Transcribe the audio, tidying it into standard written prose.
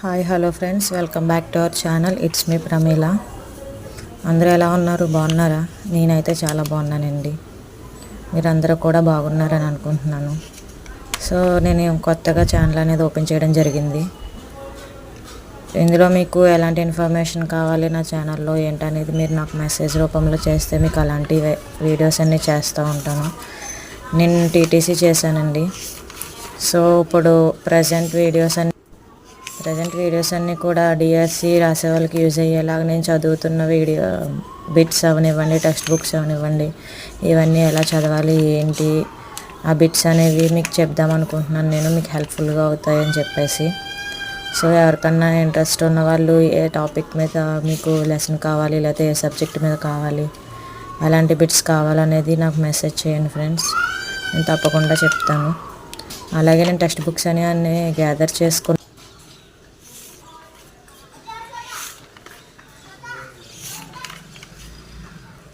Hi hello friends, welcome back to our channel. It's me Pramila. అందరూ ఎలా ఉన్నారు? బాగున్నారా? నేనైతే చాలా బాగున్నానండి. మీరందరూ కూడా బాగున్నారని అనుకుంటున్నాను. సో నేను కొత్తగా ఛానల్ అనేది ఓపెన్ చేయడం జరిగింది. ఇందులో మీకు ఎలాంటి ఇన్ఫర్మేషన్ కావాలి నా ఛానల్లో ఏంటనేది మీరు నాకు మెసేజ్ రూపంలో చేస్తే మీకు అలాంటి వీడియోస్ అన్నీ చేస్తూ ఉంటాను. నేను టీటీసీ చేశానండి. సో ఇప్పుడు ప్రజెంట్ వీడియోస్ అన్నీ కూడా డిఎస్సి రాసే వాళ్ళకి యూజ్ అయ్యేలాగా నేను చదువుతున్న బిట్స్ అవనివ్వండి, టెక్స్ట్ బుక్స్ అవనివ్వండి, ఇవన్నీ ఎలా చదవాలి ఏంటి ఆ బిట్స్ అనేవి మీకు చెప్దాం అనుకుంటున్నాను. నేను మీకు హెల్ప్ఫుల్గా అవుతాయని చెప్పేసి. సో ఎవరికన్నా ఇంట్రెస్ట్ ఉన్న వాళ్ళు ఏ టాపిక్ మీద మీకు లెసన్ కావాలి, లేకపోతే ఏ సబ్జెక్ట్ మీద కావాలి, ఎలాంటి బిట్స్ కావాలనేది నాకు మెసేజ్ చేయండి ఫ్రెండ్స్. నేను తప్పకుండా చెప్తాను. అలాగే నేను టెక్స్ట్ బుక్స్ అని గ్యాదర్ చేసుకుని